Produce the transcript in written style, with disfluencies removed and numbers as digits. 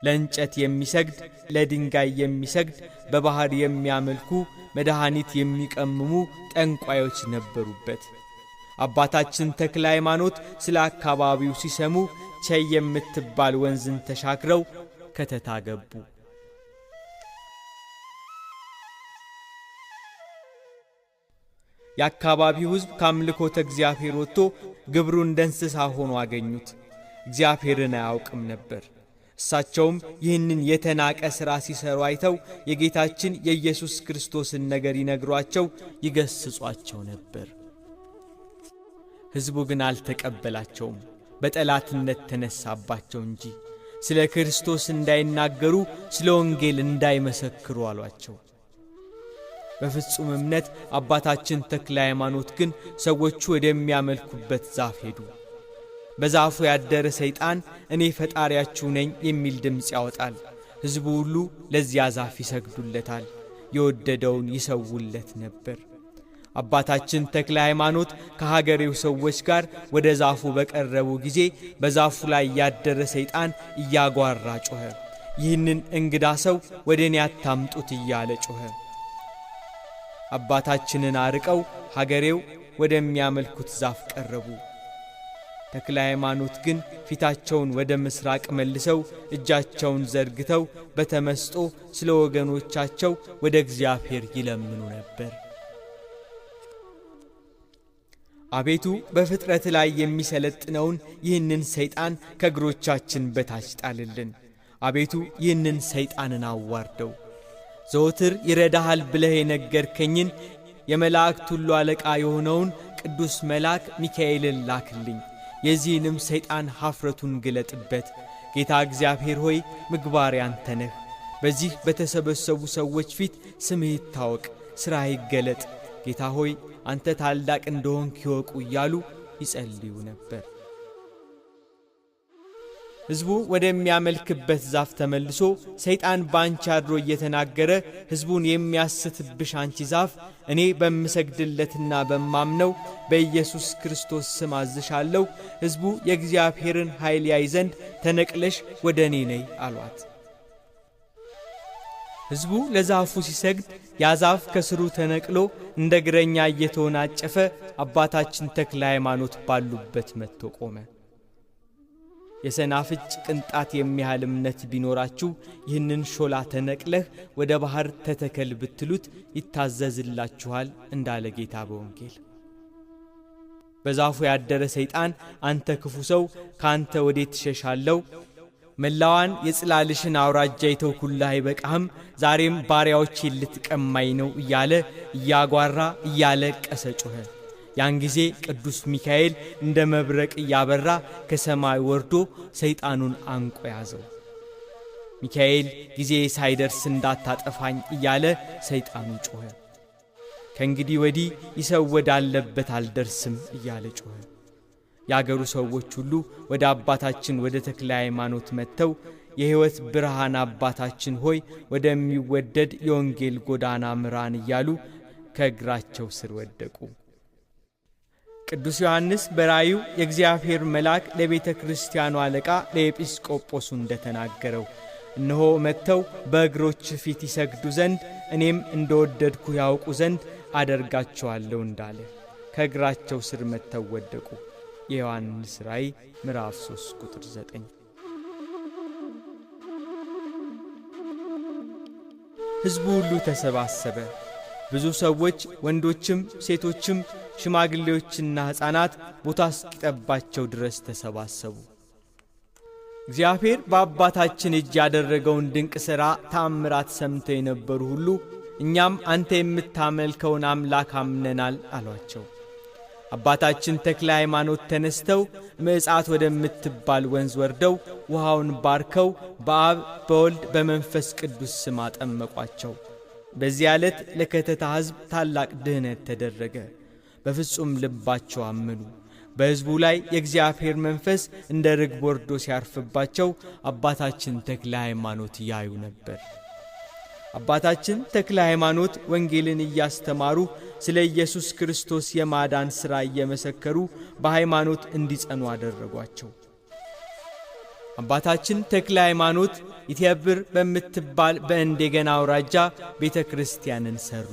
ለእንጨት የሚሰግድ ለድንጋይ የሚሰግድ በባህር የሚያመልኩ መድኃኒት የሚቀምሙ ጠንቋዮች ነበሩበት። አባታችን ተክለ ሃይማኖት ስለ አካባቢው ሲሰሙ ቸይ የምትባል ወንዝን ተሻግረው ከተታ ገቡ። የአካባቢው ሕዝብ ካምልኮተ እግዚአብሔር ወጥቶ ግብሩ እንደ እንስሳ ሆኖ አገኙት። እግዚአብሔርን አያውቅም ነበር። እሳቸውም ይህንን የተናቀ ሥራ ሲሰሩ አይተው የጌታችን የኢየሱስ ክርስቶስን ነገር ይነግሯቸው ይገስጿቸው ነበር። ሕዝቡ ግን አልተቀበላቸውም፣ በጠላትነት ተነሳባቸው እንጂ ስለ ክርስቶስ እንዳይናገሩ ስለ ወንጌል እንዳይመሰክሩ አሏቸው። በፍጹም እምነት አባታችን ተክለ ሃይማኖት ግን ሰዎቹ ወደሚያመልኩበት ዛፍ ሄዱ። በዛፉ ያደረ ሰይጣን እኔ ፈጣሪያችሁ ነኝ የሚል ድምፅ ያወጣል። ሕዝቡ ሁሉ ለዚያ ዛፍ ይሰግዱለታል፣ የወደደውን ይሰውለት ነበር። አባታችን ተክለ ሃይማኖት ከሀገሬው ሰዎች ጋር ወደ ዛፉ በቀረቡ ጊዜ በዛፉ ላይ ያደረ ሰይጣን እያጓራ ጮኸ። ይህንን እንግዳ ሰው ወደ እኔ አታምጡት እያለ ጮኸ። አባታችንን አርቀው ሀገሬው ወደሚያመልኩት ዛፍ ቀረቡ። ተክለ ሃይማኖት ግን ፊታቸውን ወደ ምስራቅ መልሰው እጃቸውን ዘርግተው በተመስጦ ስለ ወገኖቻቸው ወደ እግዚአብሔር ይለምኑ ነበር። አቤቱ በፍጥረት ላይ የሚሰለጥነውን ይህንን ሰይጣን ከእግሮቻችን በታች ጣልልን። አቤቱ ይህንን ሰይጣንን አዋርደው። ዘወትር ይረዳሃል ብለህ የነገርከኝን የመላእክት ሁሉ አለቃ የሆነውን ቅዱስ መልአክ ሚካኤልን ላክልኝ። የዚህንም ሰይጣን ኀፍረቱን ግለጥበት። ጌታ እግዚአብሔር ሆይ ምግባር ያንተ ነህ። በዚህ በተሰበሰቡ ሰዎች ፊት ስምህ ይታወቅ፣ ሥራህ ይገለጥ። ጌታ ሆይ አንተ ታላቅ እንደሆንክ ይወቁ እያሉ ይጸልዩ ነበር። ሕዝቡ ወደሚያመልክበት ዛፍ ተመልሶ ሰይጣን ባንቺ አድሮ እየተናገረ ሕዝቡን የሚያስትብሽ አንቺ ዛፍ እኔ በምሰግድለትና በማምነው በኢየሱስ ክርስቶስ ስም አዝሻለሁ፣ ሕዝቡ የእግዚአብሔርን ኃይል ያይ ዘንድ ተነቅለሽ ወደ እኔ ነይ አሏት። ሕዝቡ ለዛፉ ሲሰግድ ያ ዛፍ ከስሩ ተነቅሎ እንደ እግረኛ እየተወናጨፈ አባታችን ተክለ ሃይማኖት ባሉበት መጥቶ ቆመ። የሰናፍጭ ቅንጣት የሚያህል እምነት ቢኖራችሁ ይህንን ሾላ ተነቅለህ ወደ ባህር ተተከል ብትሉት ይታዘዝላችኋል እንዳለ ጌታ በወንጌል። በዛፉ ያደረ ሰይጣን አንተ ክፉ ሰው ካንተ ወዴት ትሸሻለሁ? መላዋን የጽላልሽን አውራጃ የተውኩልህ አይበቃህም? ዛሬም ባሪያዎቼን ልትቀማኝ ነው እያለ እያጓራ እያለቀሰ ጮኸ። ያን ጊዜ ቅዱስ ሚካኤል እንደ መብረቅ እያበራ ከሰማይ ወርዶ ሰይጣኑን አንቆ ያዘው። ሚካኤል ጊዜ ሳይደርስ እንዳታጠፋኝ እያለ ሰይጣኑ ጮኸ። ከእንግዲህ ወዲህ ይሰው ወዳለበት አልደርስም እያለ ጮኸ። የአገሩ ሰዎች ሁሉ ወደ አባታችን ወደ ተክለ ሃይማኖት መጥተው የሕይወት ብርሃን አባታችን ሆይ ወደሚወደድ የወንጌል ጎዳና ምራን እያሉ ከእግራቸው ስር ወደቁ። ቅዱስ ዮሐንስ በራዩ የእግዚአብሔር መልአክ ለቤተ ክርስቲያኑ አለቃ ለኤጲስቆጶሱ እንደተናገረው እነሆ መጥተው በእግሮች ፊት ይሰግዱ ዘንድ እኔም እንደወደድኩ ያውቁ ዘንድ አደርጋቸዋለሁ እንዳለ ከእግራቸው ስር መጥተው ወደቁ። የዮሐንስ ራእይ ምዕራፍ 3 ቁጥር 9። ሕዝቡ ሁሉ ተሰባሰበ። ብዙ ሰዎች ወንዶችም ሴቶችም ሽማግሌዎችና ሕፃናት ቦታ እስኪጠባቸው ድረስ ተሰባሰቡ። እግዚአብሔር በአባታችን እጅ ያደረገውን ድንቅ ሥራ ተአምራት ሰምተው የነበሩ ሁሉ እኛም አንተ የምታመልከውን አምላክ አምነናል አሏቸው። አባታችን ተክለ ሃይማኖት ተነስተው ምዕጻት ወደምትባል ወንዝ ወርደው ውሃውን ባርከው በአብ በወልድ በመንፈስ ቅዱስ ስም አጠመቋቸው። በዚያ ዕለት ለከተታ ሕዝብ ታላቅ ድኅነት ተደረገ። በፍጹም ልባቸው አመኑ። በሕዝቡ ላይ የእግዚአብሔር መንፈስ እንደ ርግብ ወርዶ ሲያርፍባቸው አባታችን ተክለ ሃይማኖት ያዩ ነበር። አባታችን ተክለ ሃይማኖት ወንጌልን እያስተማሩ ስለ ኢየሱስ ክርስቶስ የማዳን ሥራ እየመሰከሩ በሃይማኖት እንዲጸኑ አደረጓቸው። አባታችን ተክለ ሃይማኖት ኢትየብር በምትባል በእንደገና አውራጃ ቤተ ክርስቲያንን ሰሩ።